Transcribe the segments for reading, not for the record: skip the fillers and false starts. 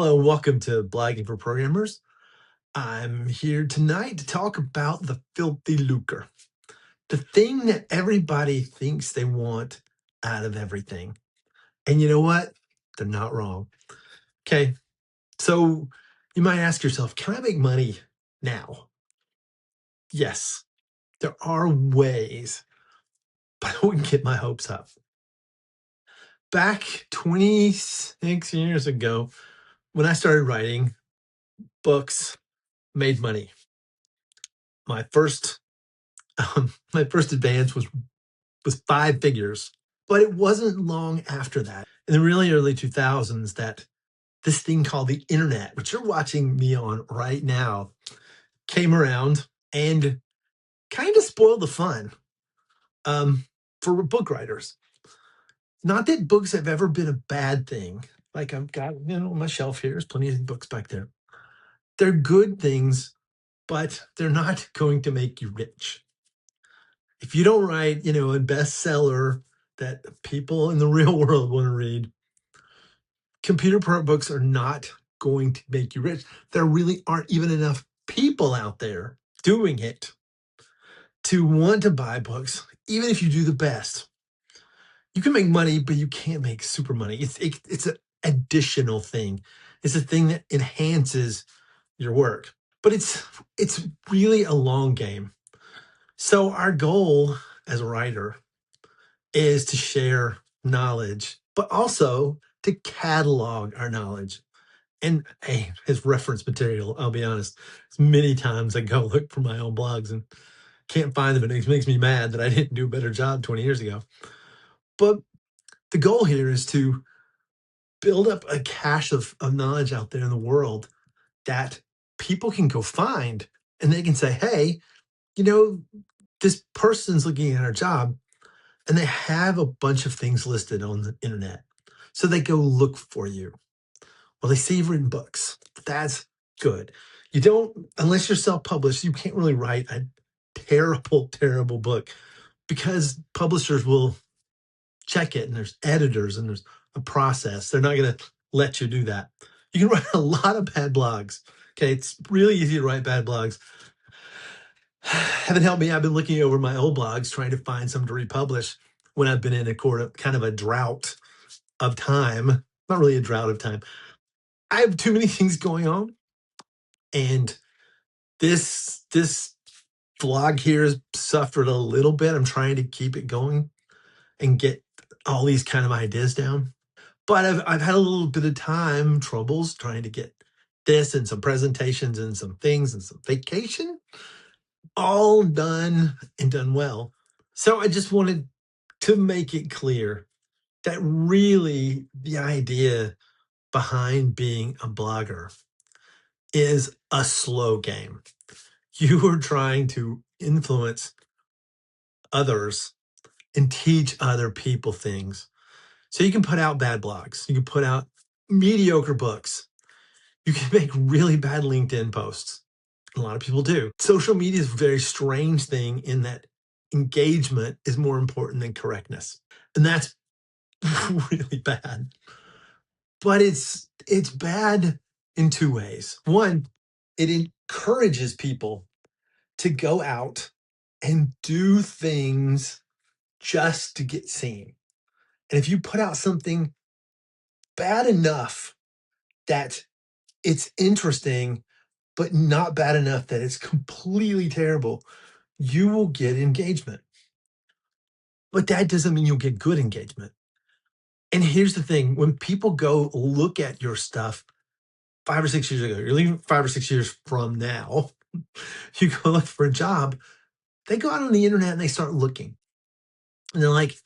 Hello, and welcome to Blogging for Programmers. I'm here tonight to talk about the filthy lucre, the thing that everybody thinks they want out of everything. And you know what? They're not wrong. Okay, so you might ask yourself, can I make money now? Yes, there are ways, but I wouldn't get my hopes up. Back 26 years ago, when I started writing books, made money. My first my first advance was 5 figures, but it wasn't long after that, in the really early 2000s, that this thing called the internet, which you're watching me on right now, came around and kind of spoiled the fun for book writers. Not that books have ever been a bad thing. Like I've got, on my shelf here, there's plenty of books back there. They're good things, but they're not going to make you rich. If you don't write, a bestseller that people in the real world want to read, computer books are not going to make you rich. There really aren't even enough people out there doing it to want to buy books, even if you do the best. You can make money, but you can't make super money. It's an additional thing. It's a thing that enhances your work, but it's really a long game. So our goal as a writer is to share knowledge, but also to catalog our knowledge. And hey, his reference material, I'll be honest, many times I go look for my own blogs and can't find them. And it makes me mad that I didn't do a better job 20 years ago. But the goal here is to build up a cache of knowledge out there in the world that people can go find, and they can say, hey, this person's looking at our job and they have a bunch of things listed on the internet. So they go look for you. Well, they see you've written books. That's good. You don't, unless you're self-published, you can't really write a terrible, terrible book because publishers will check it and there's editors and there's a process. They're not going to let you do that. You can write a lot of bad blogs. Okay, it's really easy to write bad blogs. Heaven help me, I've been looking over my old blogs trying to find some to republish when I've been in kind of a drought of time. Not really a drought of time. I have too many things going on. And this vlog here has suffered a little bit. I'm trying to keep it going and get all these kind of ideas down. But I've had a little bit of troubles trying to get this and some presentations and some things and some vacation all done and done well. So I just wanted to make it clear that really the idea behind being a blogger is a slow game. You are trying to influence others and teach other people things. So you can put out bad blogs. You can put out mediocre books. You can make really bad LinkedIn posts. A lot of people do. Social media is a very strange thing in that engagement is more important than correctness. And that's really bad. But it's bad in two ways. One, it encourages people to go out and do things just to get seen. And if you put out something bad enough that it's interesting, but not bad enough that it's completely terrible, you will get engagement. But that doesn't mean you'll get good engagement. And here's the thing, when people go look at your stuff 5 or 6 years ago, you're leaving 5 or 6 years from now, you go look for a job, they go out on the internet and they start looking. And they're like,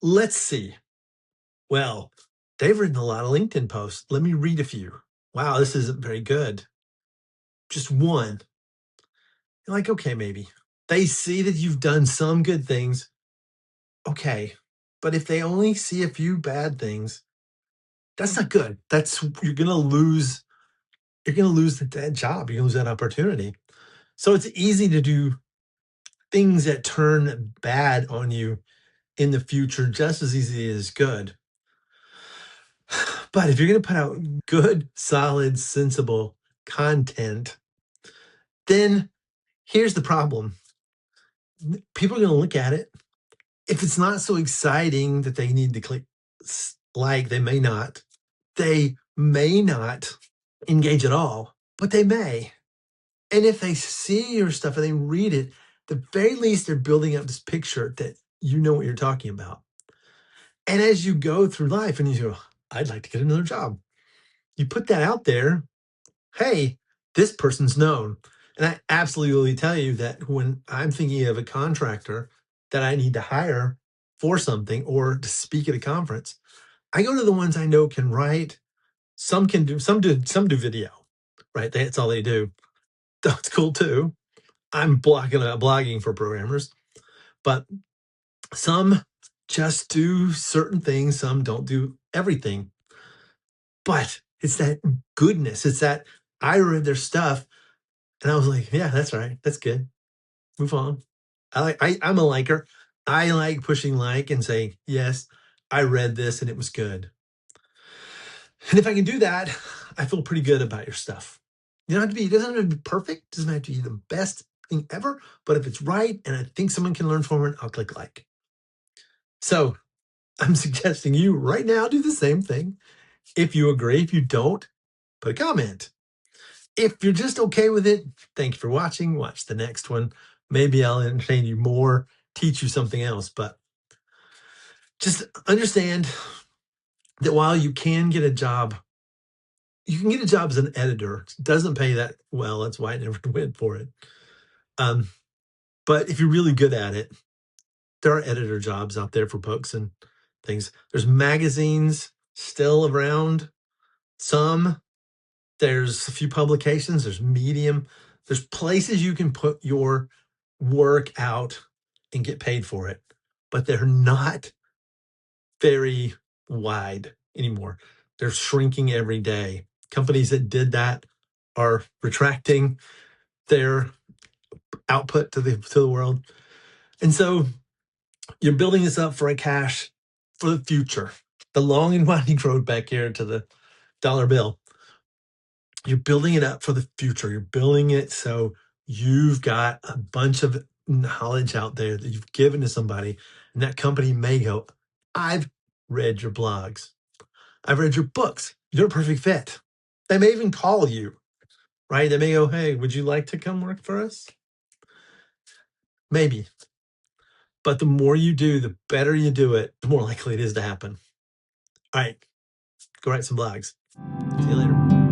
let's see. Well, they've written a lot of LinkedIn posts. Let me read a few. Wow, this isn't very good. Just one. You're like, okay, maybe. They see that you've done some good things. Okay. But if they only see a few bad things, that's not good. You're gonna lose that job. You're gonna lose that opportunity. So it's easy to do things that turn bad on you in the future just as easy as good. But if you're going to put out good, solid, sensible content, then here's the problem. People are going to look at it. If it's not so exciting that they need to click like, they may not. They may not engage at all, but they may. And if they see your stuff and they read it, the very least they're building up this picture that you know what you're talking about. And as you go through life and you go, I'd like to get another job, you put that out there. Hey, this person's known. And I absolutely tell you that when I'm thinking of a contractor that I need to hire for something or to speak at a conference, I go to the ones I know can write. Some can do, some do video, right? That's all they do. That's cool too. I'm blogging for programmers, but some just do certain things, some don't do everything. But it's that goodness. It's that I read their stuff and I was like, yeah, that's right. That's good. Move on. I'm a liker. I like pushing like and saying, yes, I read this and it was good. And if I can do that, I feel pretty good about your stuff. You don't have to be, it doesn't have to be perfect, it doesn't have to be the best thing ever, but if it's right and I think someone can learn from it, I'll click like. So I'm suggesting you right now do the same thing. If you agree, if you don't, put a comment. If you're just okay with it, thank you for watching. Watch the next one. Maybe I'll entertain you more, teach you something else, but just understand that while you can get a job, you can get a job as an editor. It doesn't pay that well. That's why I never went for it. But if you're really good at it, there are editor jobs out there for books and things. There's magazines still around. There's a few publications. There's Medium. There's places you can put your work out and get paid for it, but they're not very wide anymore. They're shrinking every day. Companies that did that are retracting their output to the world. And so you're building this up for a cash for the future. The long and winding road back here to the dollar bill. You're building it up for the future. You're building it so you've got a bunch of knowledge out there that you've given to somebody, and that company may go, I've read your blogs. I've read your books. You're a perfect fit. They may even call you, right? They may go, hey, would you like to come work for us? Maybe. But the more you do, the better you do it, the more likely it is to happen. All right, go write some blogs. See you later.